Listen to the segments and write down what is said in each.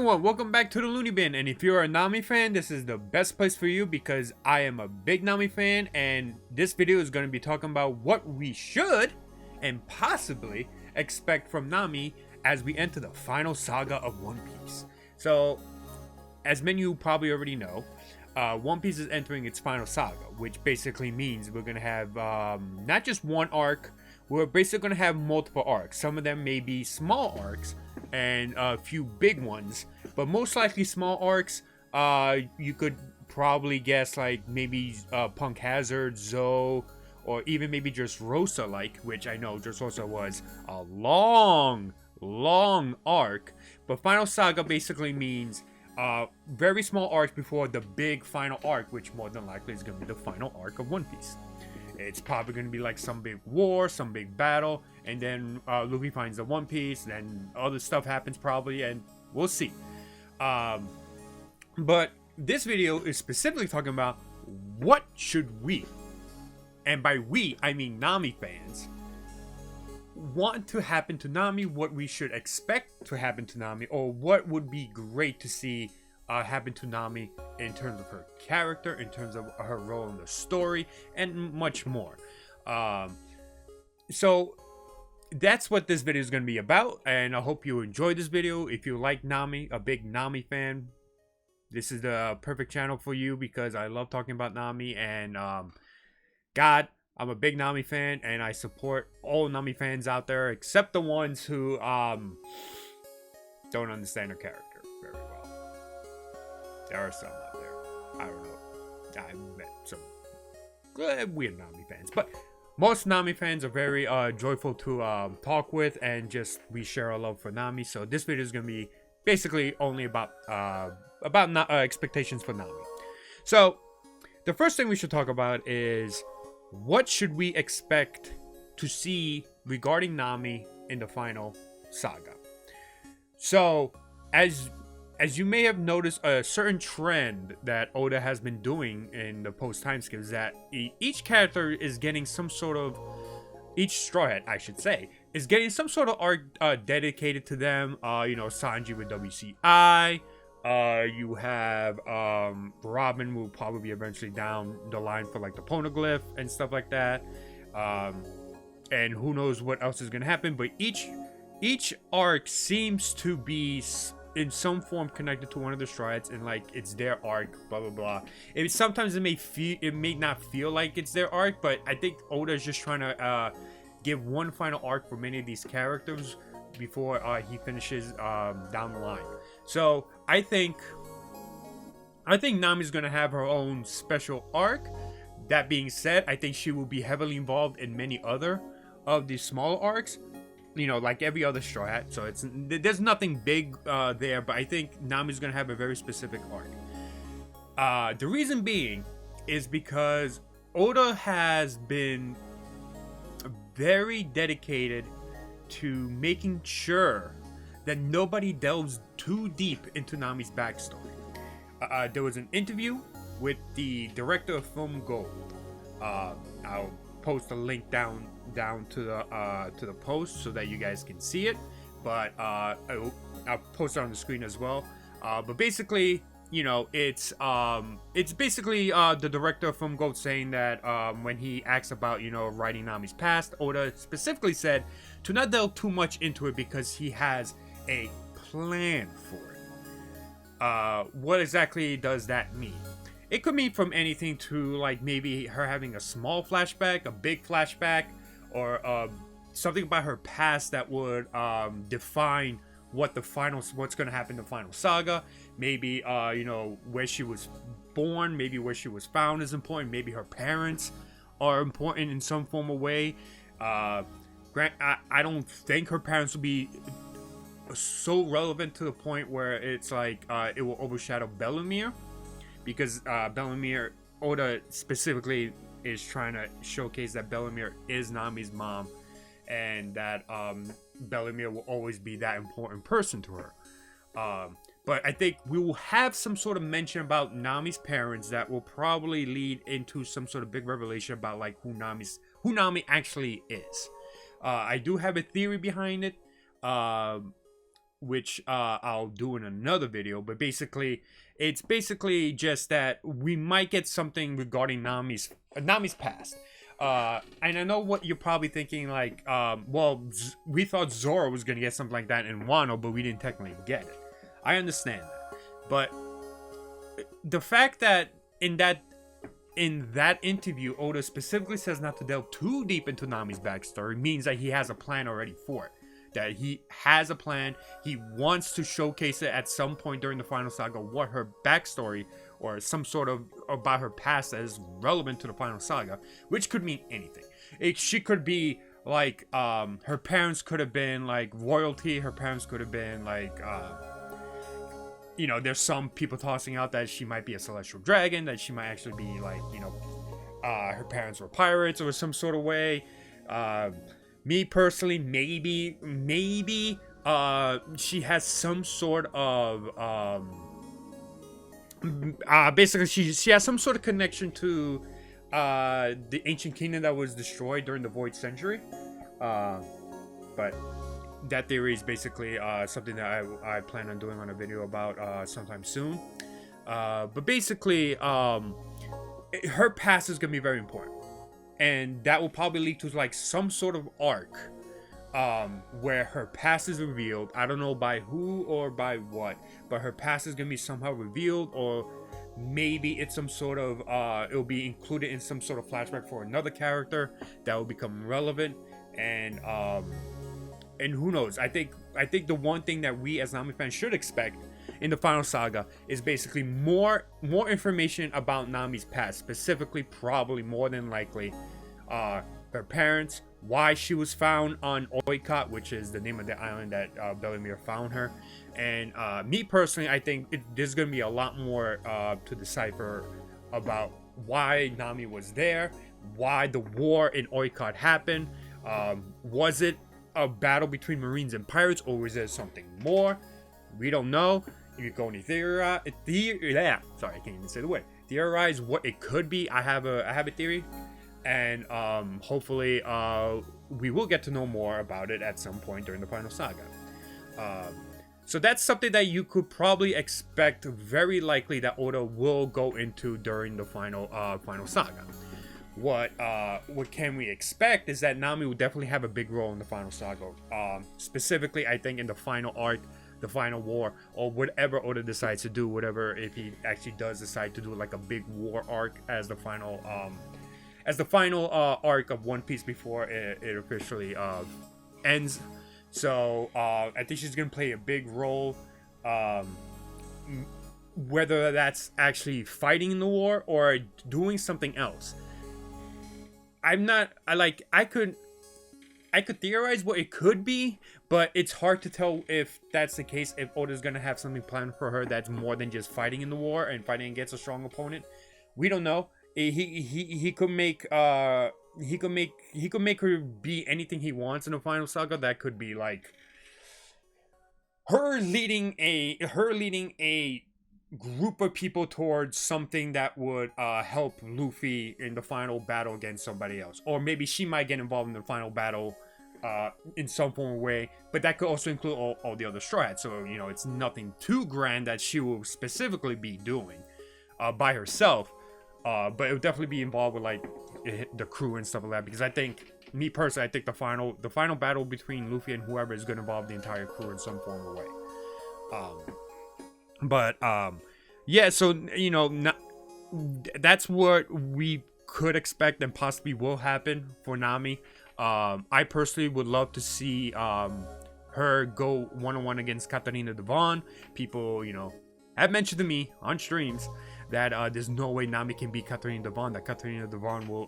everyone, welcome back to the Looney Bin, and if you're a Nami fan, this is the best place for you because I am a big Nami fan, and this video is going to be talking about what we should and possibly expect from Nami as we enter the final saga of One Piece. So, as many of you probably already know, One Piece is entering its final saga, which basically means we're going to have not just one arc, we're basically going to have multiple arcs. Some of them may be small arcs, and a few big ones, but most likely small arcs. You could probably guess like maybe Punk Hazard, Zoe, or even maybe just Rosa, like, which I know just Rosa was a long arc. But Final Saga basically means very small arcs before the big final arc, which more than likely is going to be the final arc of One Piece. It's probably going to be like some big war, some big battle, and then Luffy finds the One Piece, then other stuff happens probably, and we'll see. But this video is specifically talking about what should we, and by we, I mean Nami fans, want to happen to Nami, what we should expect to happen to Nami, or what would be great to see happen to Nami in terms of her character, in terms of her role in the story, and much more. So that's what this video is going to be about, and I hope you enjoyed this video. If you like Nami, a big Nami fan, this is the perfect channel for you because I love talking about Nami, and God, I'm a big Nami fan, and I support all Nami fans out there except the ones who don't understand her character very well. There are some out there. I don't know. I've met some weird Nami fans, but most Nami fans are very joyful to talk with, and just we share our love for Nami. So this video is gonna be basically only about expectations for Nami. So the first thing we should talk about is what should we expect to see regarding Nami in the final saga. So as you may have noticed, a certain trend that Oda has been doing in the post time skip is that each character is getting some sort of, each Straw Hat, I should say, is getting some sort of arc dedicated to them. You know, Sanji with WCI. You have Robin will probably be eventually down the line for like the Poneglyph and stuff like that. And who knows what else is gonna happen, but each arc seems to be in some form connected to one of the Straw Hats, and like it's their arc, blah blah blah. Sometimes it may not feel like it's their arc, but I think Oda is just trying to give one final arc for many of these characters before he finishes down the line. So I think Nami's gonna have her own special arc. That being said, I think she will be heavily involved in many other of these small arcs, you know, like every other Straw Hat. So there's nothing big there, but I think Nami's gonna have a very specific arc. The reason being is because Oda has been very dedicated to making sure that nobody delves too deep into Nami's backstory. There was an interview with the director of Film Gold. I'll post a link down to the post so that you guys can see it, but I'll post it on the screen as well. But basically, you know, it's basically the director of Film Gold saying that when he asked about, you know, writing Nami's past, Oda specifically said to not delve too much into it because he has a plan for it. What exactly does that mean? It could mean from anything to like maybe her having a small flashback, a big flashback, or something about her past that would define what's going to happen in the final saga. Maybe you know, where she was born, maybe where she was found is important, maybe her parents are important in some form of way. I don't think her parents will be so relevant to the point where it's like it will overshadow Bellemere, because Bellemere, Oda specifically is trying to showcase that Bellemere is Nami's mom, and that Bellemere will always be that important person to her. But I think we will have some sort of mention about Nami's parents that will probably lead into some sort of big revelation about like who Nami actually is. I do have a theory behind it. which I'll do in another video. But basically, it's basically just that we might get something regarding Nami's past. And I know what you're probably thinking, like, well, we thought Zoro was gonna get something like that in Wano, but we didn't technically get it. I understand that, but the fact that in that interview, Oda specifically says not to delve too deep into Nami's backstory means that he has a plan already for it. That he has a plan. He wants to showcase it at some point during the final saga, what her backstory or some sort of about her past that is relevant to the final saga, which could mean anything. She could be like, her parents could have been like royalty. Her parents could have been like, you know, there's some people tossing out that she might be a celestial dragon, that she might actually be like, you know, her parents were pirates or some sort of way. Me personally, maybe she has some sort of basically she has some sort of connection to the ancient kingdom that was destroyed during the Void Century. But that theory is basically something that I plan on doing on a video about sometime soon. But basically, her past is gonna be very important, and that will probably lead to like some sort of arc where her past is revealed. I don't know by who or by what, but her past is gonna be somehow revealed, or maybe it's some sort of it'll be included in some sort of flashback for another character that will become relevant. And who knows? I think the one thing that we as Nami fans should expect in the final saga is basically more information about Nami's past, specifically, probably more than likely, her parents, why she was found on Oikot, which is the name of the island that Bellemere found her. And me personally, I think there's gonna be a lot more to decipher about why Nami was there, why the war in Oikot happened. Was it a battle between Marines and pirates, or was there something more? We don't know. You can only theorize. Sorry, I can't even say the word. Theorize what it could be. I have a theory, and hopefully we will get to know more about it at some point during the final saga. So that's something that you could probably expect, very likely, that Oda will go into during the final saga. What can we expect is that Nami will definitely have a big role in the final saga. Specifically, I think in the final arc, the final war, or whatever Oda decides to do, whatever, if he actually does decide to do like a big war arc as the final arc of One Piece before it officially ends. So I think she's gonna play a big role, whether that's actually fighting in the war or doing something else. I could theorize what it could be, but it's hard to tell if that's the case, if Oda's gonna have something planned for her that's more than just fighting in the war and fighting against a strong opponent. We don't know. He could make her be anything he wants in the final saga. That could be like her leading a group of people towards something that would help Luffy in the final battle against somebody else, or maybe she might get involved in the final battle in some form of way, but that could also include all the other Straw Hats. So, you know, it's nothing too grand that she will specifically be doing by herself, but it will definitely be involved with like the crew and stuff like that, because I think, me personally, I think the final battle between Luffy and whoever is going to involve the entire crew in some form of way. But yeah, so, you know, that's what we could expect and possibly will happen for Nami. I personally would love to see her go one-on-one against Katarina Devon. People, you know, have mentioned to me on streams that there's no way Nami can beat Katarina Devon, that Katarina Devon will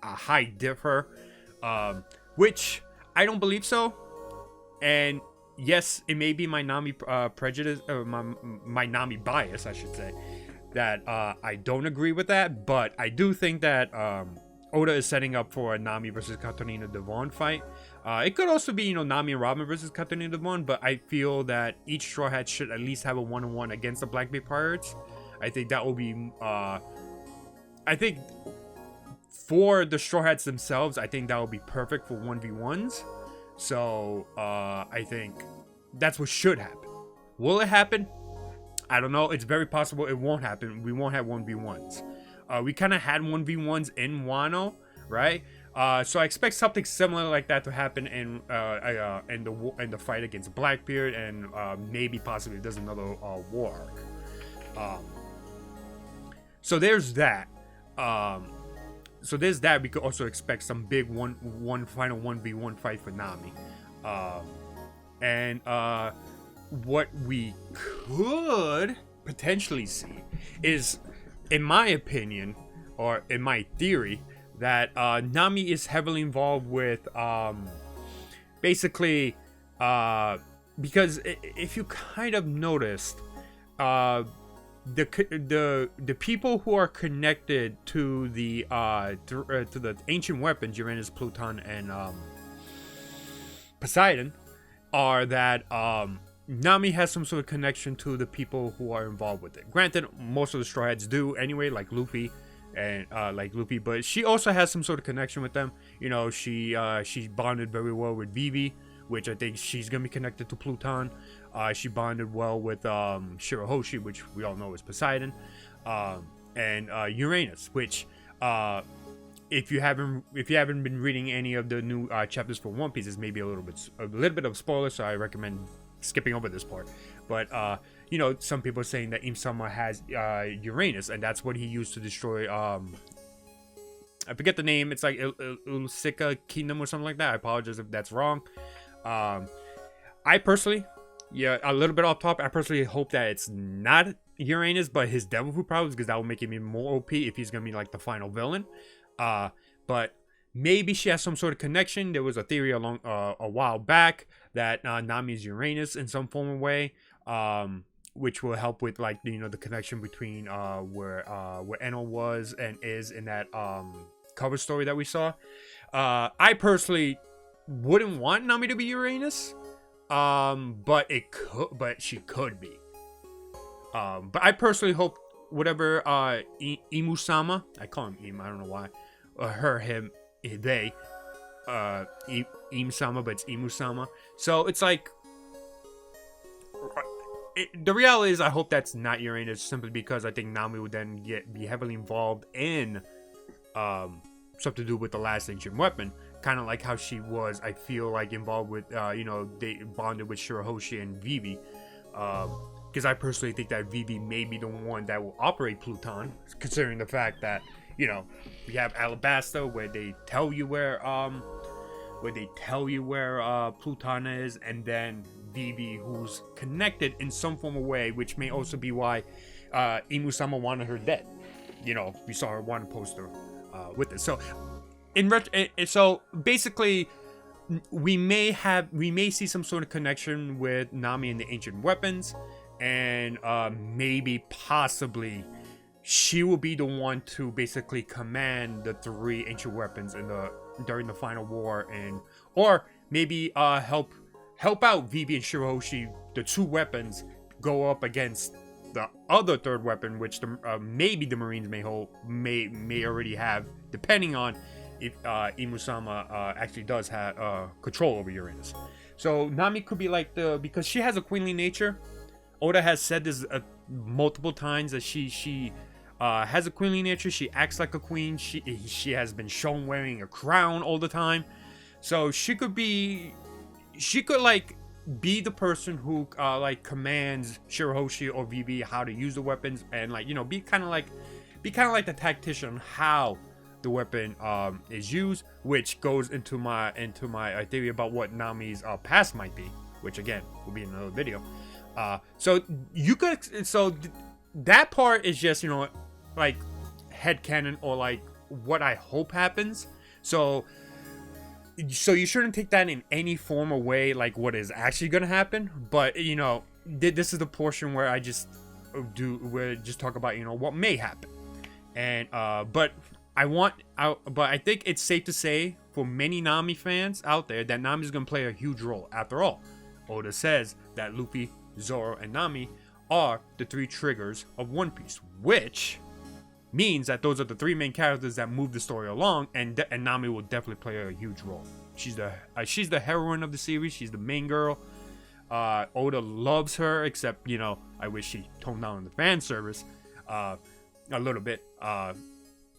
high diff her, which I don't believe so. And yes, it may be my Nami prejudice, or my Nami bias, I should say, that I don't agree with that, but I do think that Oda is setting up for a Nami versus Katarina Devon fight. It could also be, you know, Nami and Robin versus Katarina Devon, but I feel that each Straw Hat should at least have a one-on-one against the Black Bay Pirates. I think that will be, I think for the Straw Hats themselves, I think that would be perfect for 1v1s. So I think that's what should happen. Will it happen? I don't know. It's very possible it won't happen. We won't have 1v1s. We kind of had 1v1s in Wano, right? So I expect something similar like that to happen in the fight against Blackbeard, and maybe possibly there's another war arc. So there's that. We could also expect some big one final 1v1 fight for Nami. And what we could potentially see is, in my opinion, or in my theory, that Nami is heavily involved with basically because if you kind of noticed, the people who are connected to the ancient weapons, Uranus, Pluton, and Poseidon, are that Nami has some sort of connection to the people who are involved with it. Granted, most of the Straw Hats do anyway, like Luffy, but she also has some sort of connection with them. You know, she bonded very well with Vivi, which I think she's gonna be connected to Pluton. She bonded well with Shirahoshi, which we all know is Poseidon, and Uranus, which if you haven't been reading any of the new chapters for One Piece, is maybe a little bit of spoiler, so I recommend skipping over this part. But you know, some people are saying that Im-sama has Uranus, and that's what he used to destroy I forget the name. It's like Ulsika Kingdom or something like that. I apologize if that's wrong. I personally, a little bit off top, I personally hope that it's not Uranus, but his devil fruit powers, because that will make him even more OP if he's gonna be like the final villain. But maybe she has some sort of connection. There was a theory a while back that Nami is Uranus in some form or way, which will help with, like, you know, the connection between where Enel was and is in that cover story that we saw. I personally wouldn't want Nami to be Uranus, but she could be. But I personally hope whatever Imu-sama, I call him Im, I don't know why, him, they, Im-sama, but it's Imu-sama. So it's like, the reality is I hope that's not Uranus, simply because I think Nami would then be heavily involved in something to do with the last ancient weapon, kind of like how she was, I feel like, involved with you know, they bonded with Shirahoshi and Vivi, because I personally think that Vivi may be the one that will operate Pluton, considering the fact that, you know, we have Alabasta, where they tell you where Pluton is, and then Vivi, who's connected in some form of way, which may also be why Imu-sama wanted her dead. You know, we saw her one poster with it. So so basically, we may see some sort of connection with Nami and the ancient weapons, and maybe possibly she will be the one to basically command the 3 ancient weapons during the final war, or maybe help out Vivi and Shirahoshi, the 2 weapons, go up against the other 3rd weapon, which maybe the Marines may already have, depending on if Imu-sama actually does have control over Uranus. So Nami could be like because she has a queenly nature. Oda has said this multiple times, that she has a queenly nature. She acts like a queen. She has been shown wearing a crown all the time. So she could like be the person who like commands Shirahoshi or Vivi how to use the weapons, and, like, you know, be kind of like the tactician on how the weapon is used, which goes into my theory about what Nami's past might be, which again will be in another video. So that part is just, you know, like headcanon, or like what I hope happens. So you shouldn't take that in any form or way like what is actually gonna happen. But, you know, this is the portion where I just talk about, you know, what may happen. And but I think it's safe to say for many Nami fans out there that Nami is gonna play a huge role. After all, Oda says that Luffy, Zoro, and Nami are the 3 triggers of One Piece, which means that those are the 3 main characters that move the story along, and Nami will definitely play a huge role. She's the heroine of the series. She's the main girl. Oda loves her, except, you know, I wish she toned down the fan service a little bit.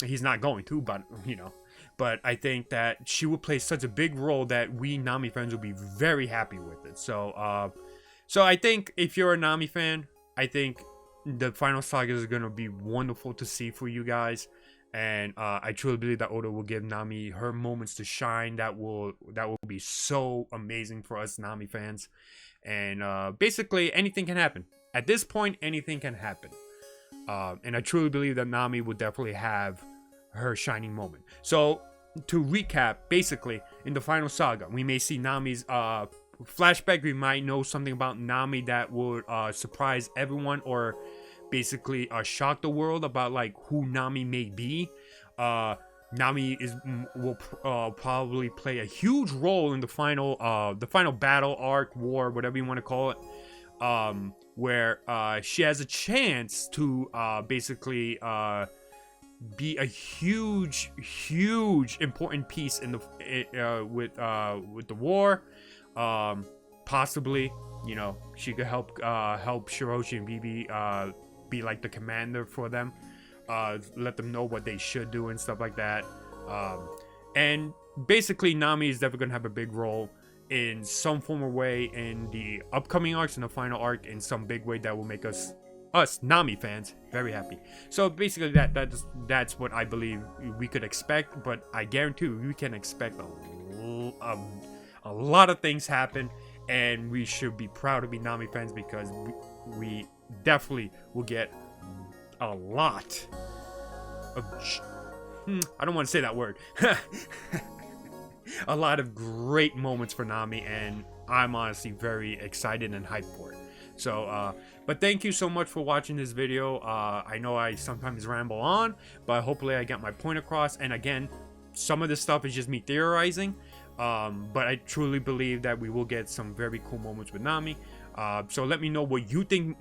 He's not going to, but, you know. But I think that she will play such a big role that we Nami fans will be very happy with it. So, so I think if you're a Nami fan, I think the final saga is going to be wonderful to see for you guys. And I truly believe that Oda will give Nami her moments to shine. That will be so amazing for us Nami fans. And basically, anything can happen. At this point, anything can happen. And I truly believe that Nami will definitely have her shining moment. So, to recap, basically, in the final saga, we may see Nami's flashback. We might know something about Nami that would surprise everyone, or basically shock the world about like who Nami may be. Nami will probably play a huge role in the final battle arc, war, whatever you want to call it, where she has a chance to basically be a huge important piece in the with the war. Possibly, you know, she could help Shiroshi and Bibi be like the commander for them, let them know what they should do and stuff like that. And basically, Nami is definitely gonna have a big role in some form or way in the upcoming arcs, in the final arc, in some big way that will make us Nami fans very happy. So basically, that's what I believe we could expect. But I guarantee we can expect a lot of things happen, and we should be proud to be Nami fans, because we definitely will get a lot of I don't want to say that word a lot of great moments for Nami, and I'm honestly very excited and hyped for it. So but thank you so much for watching this video. I know I sometimes ramble on, but hopefully I got my point across. And again, some of this stuff is just me theorizing, but I truly believe that we will get some very cool moments with Nami. So let me know what you think.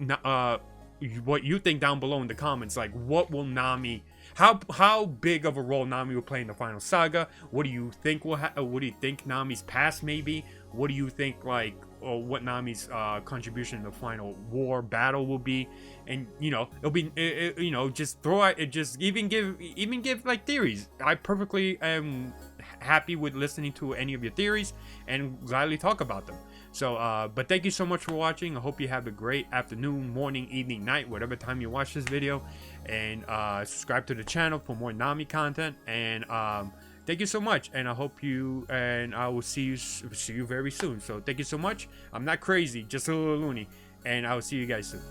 What you think down below in the comments. Like, what will Nami? How big of a role Nami will play in the final saga? What do you think what do you think Nami's past may be? What do you think, like, or what Nami's contribution in the final war battle will be? And you know, it'll be you know, just throw out, just even give like theories. I perfectly am happy with listening to any of your theories and gladly talk about them. So but thank you so much for watching. I hope you have a great afternoon, morning, evening, night, whatever time you watch this video. And subscribe to the channel for more Nami content. And thank you so much, and I hope you, and I will see you very soon. So thank you so much. I'm not crazy, just a little loony, and I will see you guys soon.